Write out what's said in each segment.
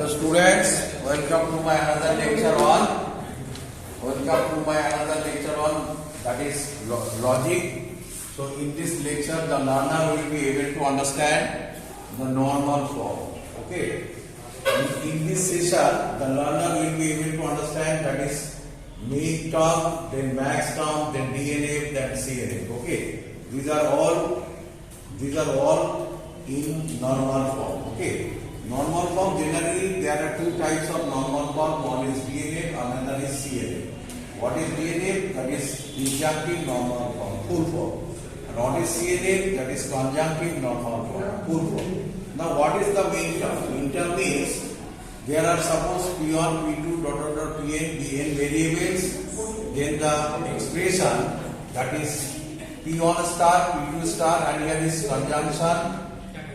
So students, welcome to my another lecture on that is logic. So in this lecture the learner will be able to understand the normal form. Okay. In this session the learner will be able to understand that is min term, then max term, then DNF, then CNF. Okay. These are all in normal form. Okay. Normal form, generally there are two types of normal form. One is DNF, another is CNF. What is DNF? That is disjunctive normal form, full form. And what is CNF? That is conjunctive normal form, full form. Now what is the min term? Min term means there are suppose P1, P2, Pn, the n variables. Then the expression that is P1 star, P2 star, and here is conjunction.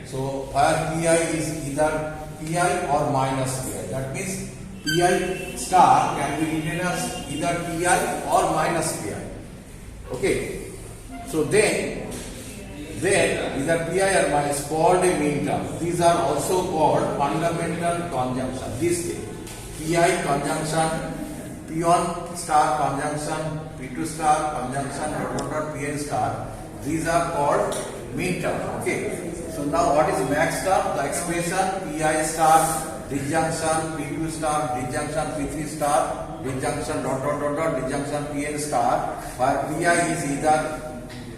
So where Pi is either Pi or minus Pi. That means Pi star can be written as either Pi or minus Pi. Okay. So then either Pi or minus called a min term. These are also called fundamental conjunction. This way, Pi conjunction, P1 star conjunction, P2 star conjunction, Pn star. These are called min term. Okay. So now what is max term? The expression Pi star disjunction P2 star disjunction P3 star disjunction disjunction Pn star, where Pi is either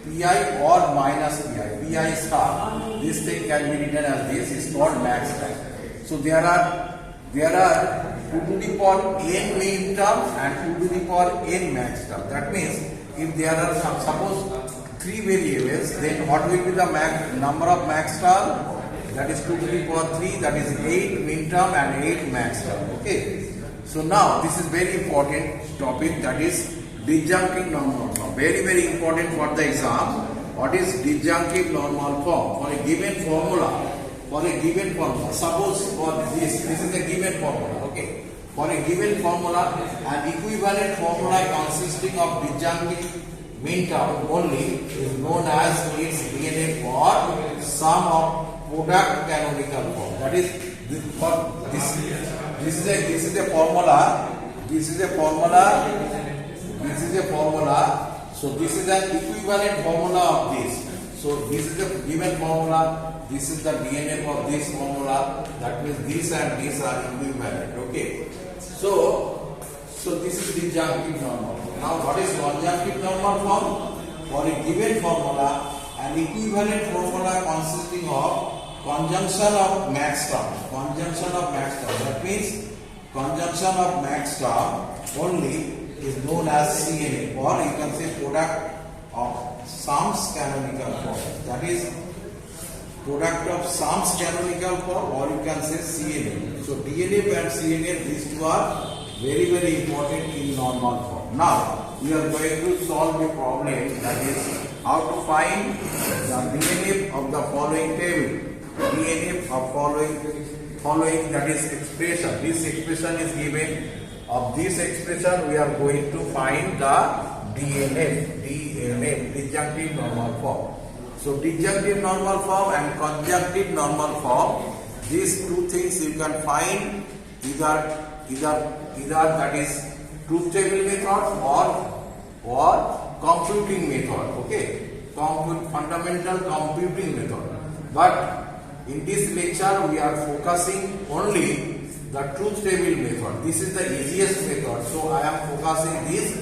Pi or minus Pi star. This thing can be written as this is called max term. So there are 2 to the power n min terms and 2 to the power n max term. That means if there are suppose 3 variables, then what will be the number of max term? That is 2 to the power 3, that is 8 min term and 8 max term. Okay. So now this is very important topic, that is disjunctive normal form. Very important for the exam. What is disjunctive normal form? For a given formula, suppose for this is a given formula. Okay. For a given formula, an equivalent formula consisting of disjunctive min term only is known as its DNF or sum of product canonical form. That is this is a formula. So this is an equivalent formula of this. So this is a given formula. This is the DNF of this formula. That means this and this are equivalent. Okay. So this is disjunctive normal form. Now what is conjunctive normal form? For a given formula, an equivalent formula consisting of conjunction of max term. That means conjunction of max term only is known as CNF, or you can say product of sums canonical form. That is product of sums canonical form, or you can say CNF. So DNF and CNF, these two are very important in normal form. Now we are going to solve a problem, that is how to find the DNF of the following table. DNF of following that is expression. This expression is given. Of this expression we are going to find the DNF, disjunctive normal form. So disjunctive normal form and conjunctive normal form, these two things you can find either that is truth table method or computing method. Okay, fundamental computing method. But in this lecture we are focusing only the truth table method. This is the easiest method, so I am focusing this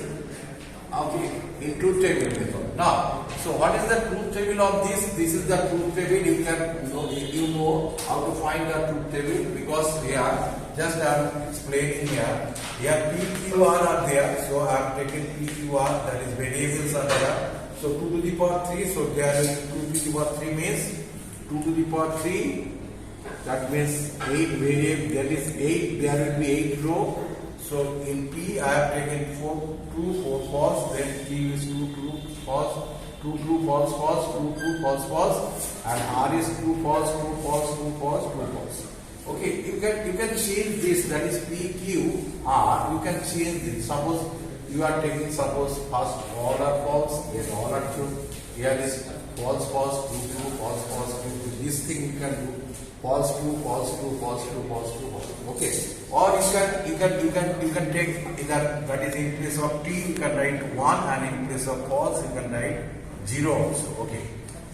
in truth table method. Now, so what is the truth table of this? This is the truth table. You know how to find the truth table, because here just I am explaining here. Here PQR are there, so I have taken PQR, that is variables are there. So 2 to the power 3, so there is 2 to the power 3 means 2 to the power 3. That means 8 variable, that is 8, there will be 8 row. So in P I have taken 4 true, 4 false, then Q is 2 true, false, 2 true, false, false, 2 true, false, false, and R is true, false, true, false, true, false, true, false. Okay, you can change this, that is PQR, you can change this. Suppose you are taking first all are false, then all are true. Here is false, false, true, true, false, false, true, true. This thing you can do. false true, false true, false true, false true, false true. Okay. Or you can take either, that is in place of T you can write 1 and in place of false you can write 0 also. Okay.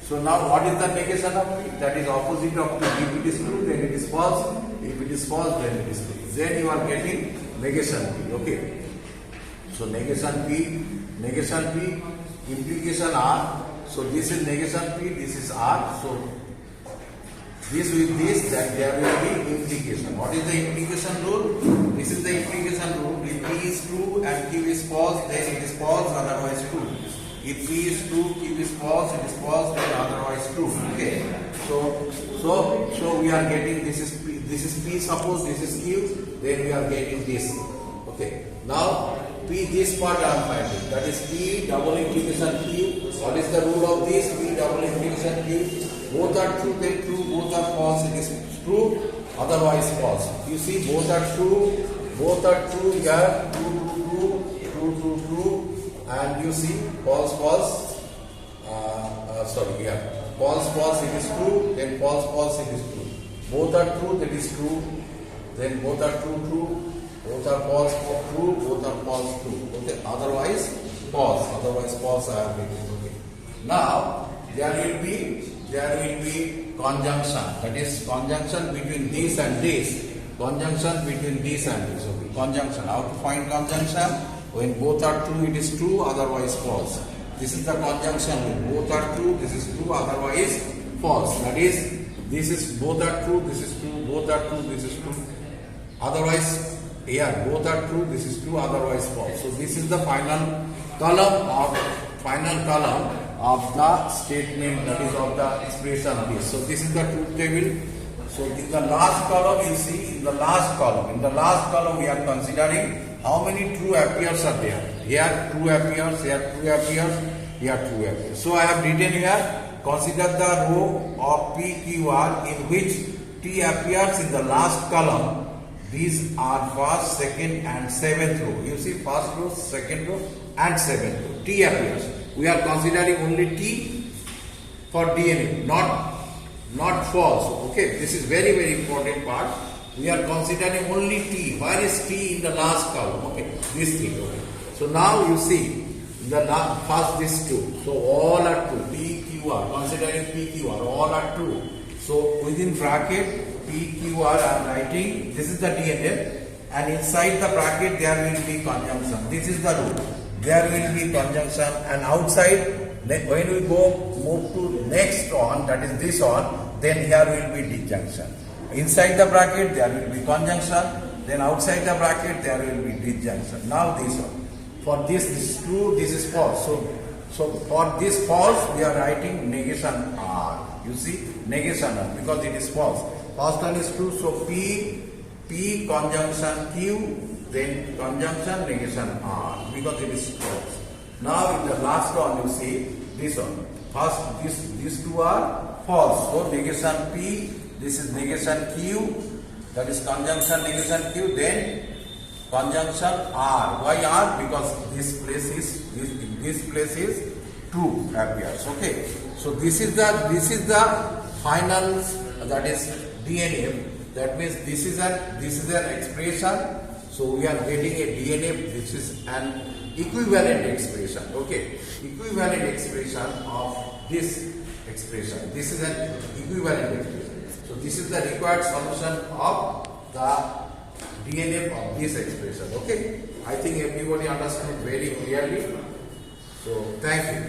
So now what is the negation of P? That is opposite of P. If it is true then it is false. If it is false then it is true. Then you are getting negation P. Okay. So negation P, implication R. So this is negation P, this is R. So this with this, that there will be implication. What is the implication rule? This is the implication rule. If P is true and Q is false, then it is false, otherwise true. If P is true, Q is false, it is false, then otherwise true. Okay. So we are getting, this is P, suppose this is Q, then we are getting this. Okay. Now P, this part I am finding. That is P double implication Q. What is the rule of this? P double implication Q. Both are true, then true. Both are false, it is true. Otherwise false. You see, both are true. Both are true here. True. And you see, false, here. False, it is true. Then false, it is true. Both are true, that is true. Then both are true. Both are false, true. Both are false, true. Okay. Otherwise false I am getting. Okay. Now there will be conjunction. That is conjunction between this and this. Okay. Conjunction. How to find conjunction? When both are true, it is true. Otherwise false. This is the conjunction. When both are true, this is true. Otherwise false. That is, this is both are true. This is true. Both are true. This is true. Otherwise, here both are true. This is true. Otherwise false. So this is the final column of the statement, that is of the expression this. So this is the truth table. So in the last column, you see, in the last column we are considering how many true appears are there. Here true appears, here true appears, here true appears. So I have written here, consider the row of PQR in which T appears in the last column. These are first, second and seventh row. You see, first row, second row and seventh row. T appears. We are considering only T for DNA, not false. Okay, this is very important part. We are considering only T. Where is T in the last column? Okay, this thing. Okay. So now you see, in the first these two. So all are true. PQR, considering PQR, all are true. So within bracket PQR I am writing, this is the DNA, and inside the bracket there will be conjunction. This is the rule. There will be conjunction, and outside, when we move to next on, that is this on, then here will be disjunction. Inside the bracket there will be conjunction, then outside the bracket there will be disjunction. Now this one. For this is true, this is false. So for this false, we are writing negation R. You see, negation R, because it is false. First one is true, so P conjunction Q, then conjunction negation R, because it is false. Now in the last one you see this one. First these two are false. So negation P, this is negation Q, that is conjunction negation Q, then conjunction R. Why R? Because this place is true appears. Okay. So this is the final, that is DNA. That means this is an expression. So we are getting a DNA. This is an equivalent expression. Okay, equivalent expression of this expression. This is an equivalent expression. So this is the required solution of the DNA of this expression. Okay, I think everybody understood very clearly. So thank you.